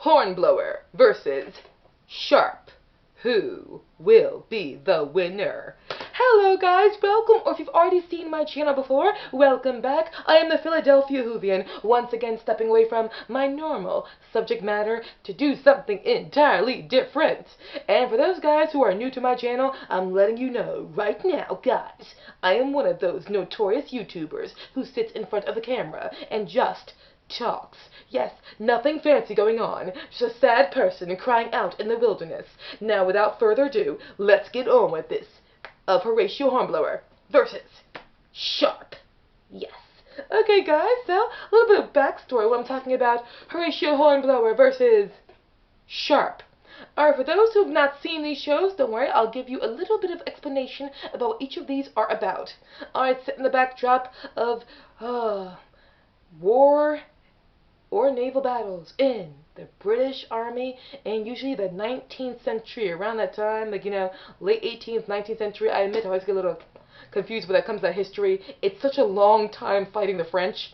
Hornblower versus Sharpe. Who will be the winner? Hello guys, welcome, or if you've already seen my channel before, welcome back. I am the Philadelphia Whovian, once again stepping away from my normal subject matter to do something entirely different. And for those guys who are new to my channel, I'm letting you know right now, guys, I am one of those notorious YouTubers who sits in front of the camera and just talks. Yes, nothing fancy going on, just a sad person crying out in the wilderness. Now, without further ado, let's get on with this of Horatio Hornblower versus Sharpe. Yes. Okay, guys, so a little bit of backstory when I'm talking about Horatio Hornblower versus Sharpe. Alright, for those who have not seen these shows, don't worry, I'll give you a little bit of explanation about what each of these are about. Alright, set in the backdrop of war or naval battles in the British Army, and usually the 19th century, around that time, like, you know, late 18th, 19th century. I admit I always get a little confused when that comes to history. It's such a long time fighting the French.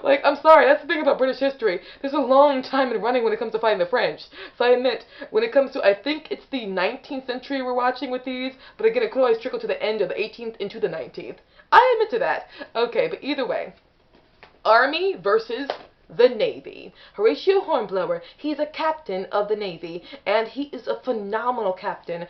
Like, I'm sorry, that's the thing about British history. There's a long time in running when it comes to fighting the French. So I admit, when it comes to, I think it's the 19th century we're watching with these, but again, it could always trickle to the end of the 18th into the 19th. I admit to that. Okay, but either way, Army versus the Navy. Horatio Hornblower, he's a captain of the Navy, and he is a phenomenal captain.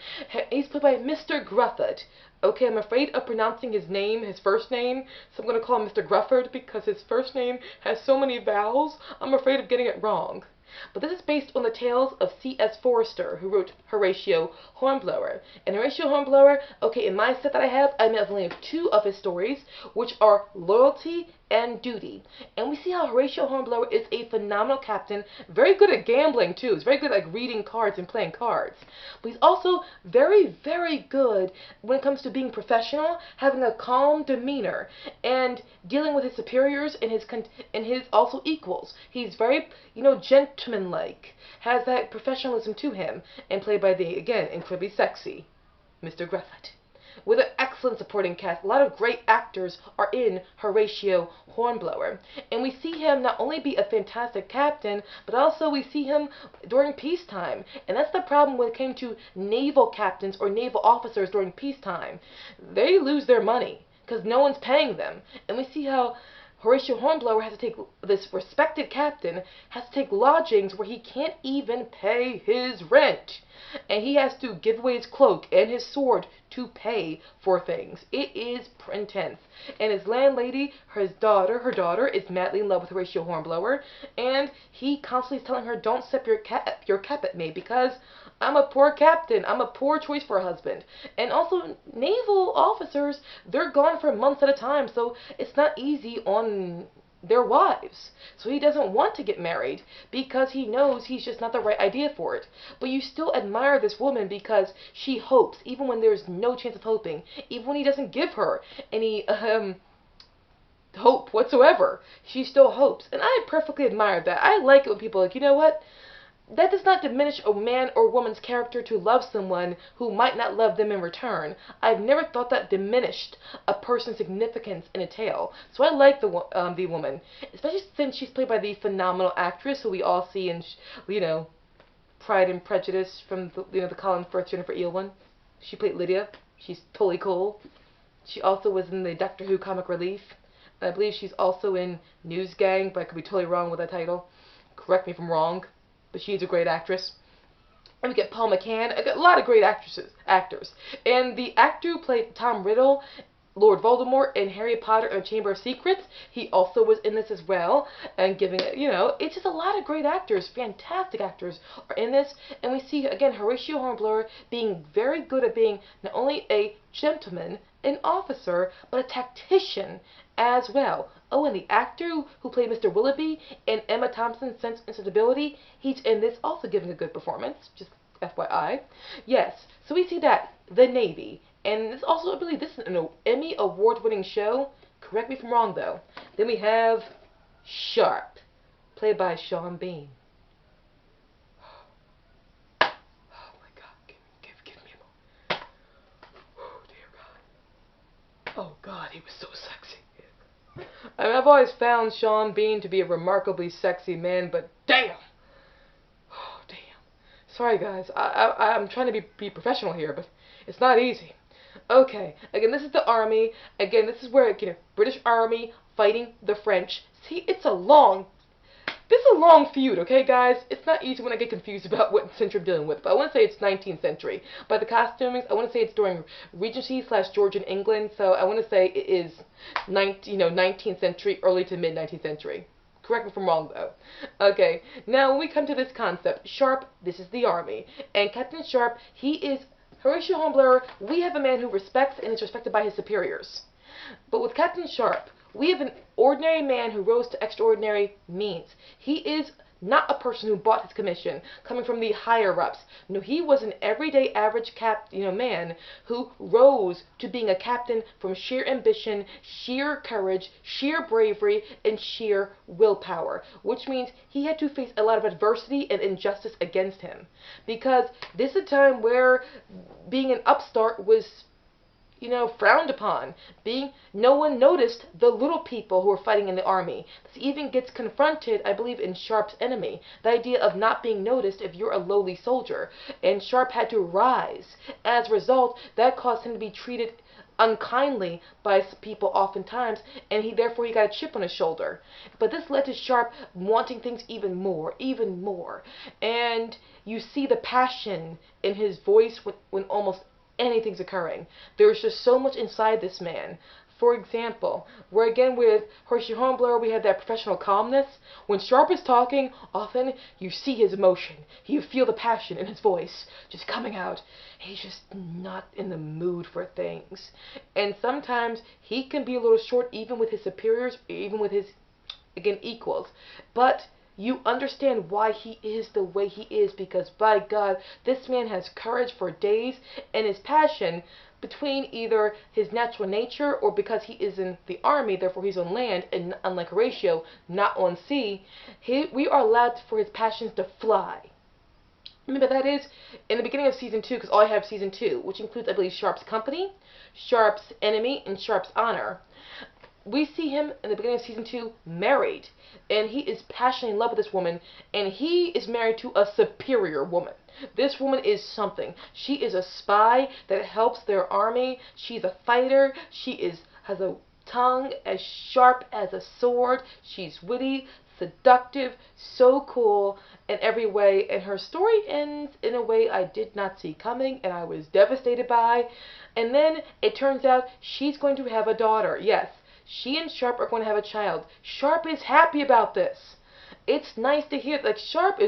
He's played by Mr. Grufford. Okay, I'm afraid of pronouncing his name, his first name, so I'm going to call him Mr. Grufford because his first name has so many vowels, I'm afraid of getting it wrong. But this is based on the tales of C.S. Forester, who wrote Horatio Hornblower. And Horatio Hornblower, okay, in my set that I have only have two of his stories, which are Loyalty and Duty. And we see how Horatio Hornblower is a phenomenal captain, very good at gambling too. He's very good at like reading cards and playing cards. But he's also very, very good when it comes to being professional, having a calm demeanor, and dealing with his superiors and his also equals. He's very, you know, gentlemanlike, has that professionalism to him, and played by the, again, incredibly sexy Mr. Grufford. With an excellent supporting cast, a lot of great actors are in Horatio Hornblower. And we see him not only be a fantastic captain, but also we see him during peacetime. And that's the problem when it came to naval captains or naval officers during peacetime. They lose their money because no one's paying them. And we see how Horatio Hornblower has to take, this respected captain, has to take lodgings where he can't even pay his rent. And he has to give away his cloak and his sword to pay for things. It is intense. And his landlady, her daughter is madly in love with Horatio Hornblower, and he constantly is telling her, don't step your cap at me because I'm a poor captain. I'm a poor choice for a husband. And also, naval officers, they're gone for months at a time, so it's not easy on their wives. So he doesn't want to get married because he knows he's just not the right idea for it. But you still admire this woman because she hopes, even when there's no chance of hoping, even when he doesn't give her any hope whatsoever, she still hopes. And I perfectly admire that. I like it when people are like, you know what? That does not diminish a man or woman's character to love someone who might not love them in return. I've never thought that diminished a person's significance in a tale. So I like the woman, especially since she's played by the phenomenal actress who we all see in, you know, Pride and Prejudice from the, you know, the Colin Firth Jennifer Eel one. She played Lydia. She's totally cool. She also was in the Doctor Who comic relief. And I believe she's also in Newsgang, but I could be totally wrong with that title. Correct me if I'm wrong. But she's a great actress. And we get Paul McCann, a lot of great actors. And the actor who played Tom Riddle, Lord Voldemort, in Harry Potter and the Chamber of Secrets, he also was in this as well. And giving it, you know, it's just a lot of great actors, fantastic actors are in this. And we see, again, Horatio Hornblower being very good at being not only a gentleman, an officer, but a tactician as well. Oh, and the actor who played Mr. Willoughby in Emma Thompson's Sense and Sensibility, he's in this also giving a good performance, just FYI. Yes, so we see that, the Navy, and this also, I believe this is an Emmy award-winning show. Correct me if I'm wrong, though. Then we have Sharpe, played by Sean Bean. Oh my God, give me a moment. Oh dear God. Oh God, he was so sexy. I mean, I've always found Sean Bean to be a remarkably sexy man, but damn! Sorry, guys. I'm trying to be professional here, but it's not easy. Okay, again, this is the army. Again, this is where, British Army fighting the French. See, this is a long feud, okay, guys? It's not easy when I get confused about what century I'm dealing with, but I want to say it's 19th century. By the costumings, I want to say it's during Regency/Georgian England, so I want to say it is 19th century, early to mid-19th century. Correct me if I'm wrong, though. Okay, now when we come to this concept, Sharpe, this is the army, and Captain Sharpe, he is Horatio Hornblower. We have a man who respects and is respected by his superiors. But with Captain Sharpe, we have an ordinary man who rose to extraordinary means. He is not a person who bought his commission, coming from the higher-ups. No, he was an everyday average man who rose to being a captain from sheer ambition, sheer courage, sheer bravery, and sheer willpower, which means he had to face a lot of adversity and injustice against him. Because this is a time where being an upstart was frowned upon. No one noticed the little people who were fighting in the army. This even gets confronted, I believe, in Sharpe's enemy. The idea of not being noticed if you're a lowly soldier. And Sharpe had to rise. As a result, that caused him to be treated unkindly by people oftentimes, and therefore he got a chip on his shoulder. But this led to Sharpe wanting things even more. And you see the passion in his voice when almost anything's occurring. There's just so much inside this man. For example, where again with Horatio Hornblower we have that professional calmness. When Sharpe is talking, often you see his emotion. You feel the passion in his voice just coming out. He's just not in the mood for things. And sometimes he can be a little short even with his superiors, even with his, again, equals. But you understand why he is the way he is, because by God, this man has courage for days, and his passion between either his natural nature or because he is in the army, therefore he's on land, and unlike Horatio, not on sea, we are allowed for his passions to fly. Remember, that is in the beginning of season 2, because all I have season 2, which includes, I believe, Sharpe's company, Sharpe's enemy, and Sharpe's honor. We see him in the beginning of season 2 married, and he is passionately in love with this woman, and he is married to a superior woman. This woman is something. She is a spy that helps their army. She's a fighter. She has a tongue as sharp as a sword. She's witty, seductive, so cool in every way, and her story ends in a way I did not see coming, and I was devastated by. And then it turns out she's going to have a daughter. Yes. She and Sharpe are going to have a child. Sharpe is happy about this. It's nice to hear. Like, Sharpe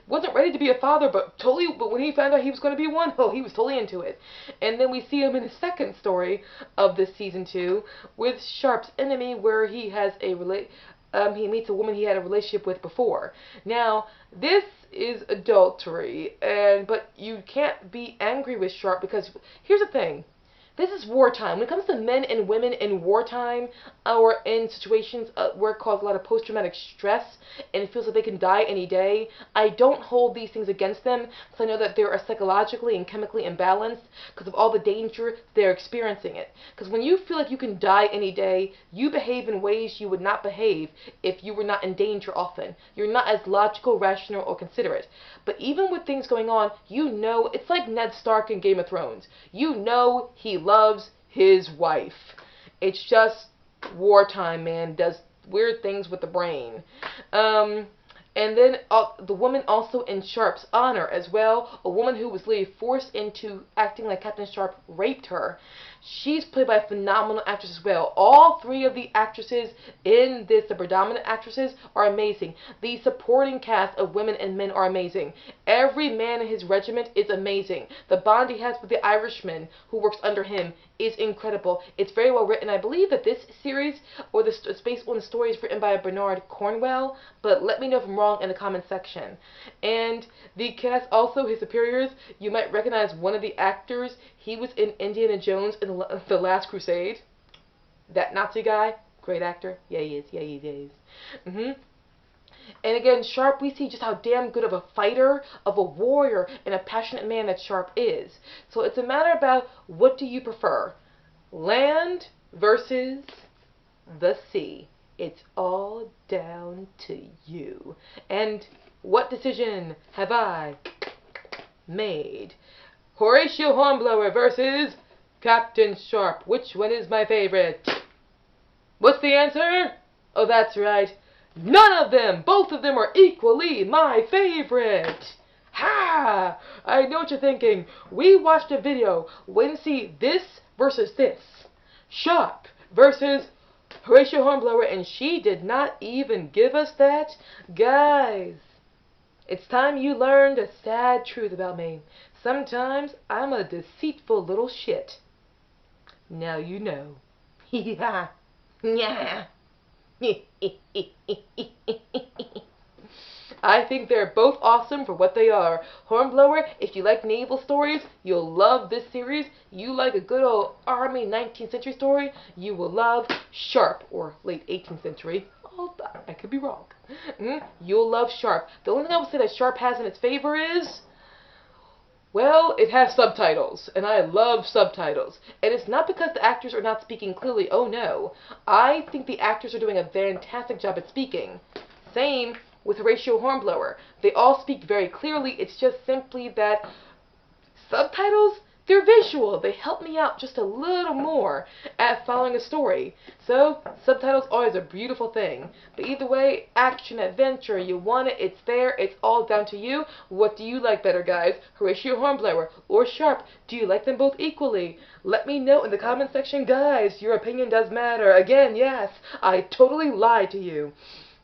wasn't ready to be a father, but when he found out he was going to be one, he was totally into it. And then we see him in the second story of this season 2 with Sharpe's enemy, where he has he meets a woman he had a relationship with before. Now, this is adultery, but you can't be angry with Sharpe, because here's the thing. This is wartime. When it comes to men and women in wartime, or in situations where it causes a lot of post-traumatic stress and it feels like they can die any day, I don't hold these things against them, because I know that they are psychologically and chemically imbalanced because of all the danger they're experiencing it. Because when you feel like you can die any day, you behave in ways you would not behave if you were not in danger often. You're not as logical, rational, or considerate. But even with things going on, it's like Ned Stark in Game of Thrones. He loves his wife. It's just wartime, man. Does weird things with the brain. And then the woman also in Sharpe's honor as well, a woman who was literally forced into acting like Captain Sharpe raped her. She's played by a phenomenal actress as well. All three of the actresses in this, the predominant actresses, are amazing. The supporting cast of women and men are amazing. Every man in his regiment is amazing. The bond he has with the Irishman who works under him is incredible. It's very well written. I believe that this series, or the based on the story, is written by Bernard Cornwell, but let me know if I'm wrong in the comment section. And the cast, also his superiors, you might recognize one of the actors. He was in Indiana Jones in The Last Crusade. That Nazi guy, great actor. Yeah, he is. And again, Sharpe, we see just how damn good of a fighter, of a warrior, and a passionate man that Sharpe is. So it's a matter about, what do you prefer? Land versus the sea. It's all down to you. And what decision have I made. Horatio Hornblower versus Captain Sharpe. Which one is my favorite? What's the answer? Oh, that's right. None of them! Both of them are equally my favorite! Ha! I know what you're thinking. We watched a video when see this versus this. Sharpe versus Horatio Hornblower, and she did not even give us that. Guys, it's time you learned a sad truth about me. Sometimes I'm a deceitful little shit. Now you know. Yeah. Yeah. I think they're both awesome for what they are. Hornblower, if you like naval stories, you'll love this series. You like a good old Army 19th century story, you will love Sharpe, or late 18th century. Oh, I could be wrong. You'll love Sharpe. The only thing I would say that Sharpe has in its favor is, well, it has subtitles, and I love subtitles. And it's not because the actors are not speaking clearly, oh no. I think the actors are doing a fantastic job at speaking. Same with Horatio Hornblower. They all speak very clearly, it's just simply that subtitles, they're visual. They help me out just a little more at following a story. So, subtitles are always a beautiful thing. But either way, action, adventure, you want it, it's there, it's all down to you. What do you like better, guys? Horatio Hornblower or Sharpe? Do you like them both equally? Let me know in the comment section, guys. Your opinion does matter. Again, yes, I totally lied to you.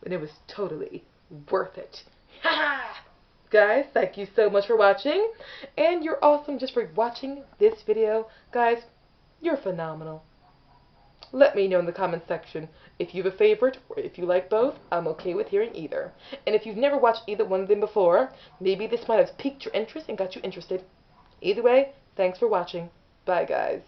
And it was totally worth it. Ha ha! Guys, thank you so much for watching, and you're awesome just for watching this video. Guys, you're phenomenal. Let me know in the comment section if you have a favorite or if you like both. I'm okay with hearing either. And if you've never watched either one of them before, maybe this might have piqued your interest and got you interested. Either way, thanks for watching. Bye, guys.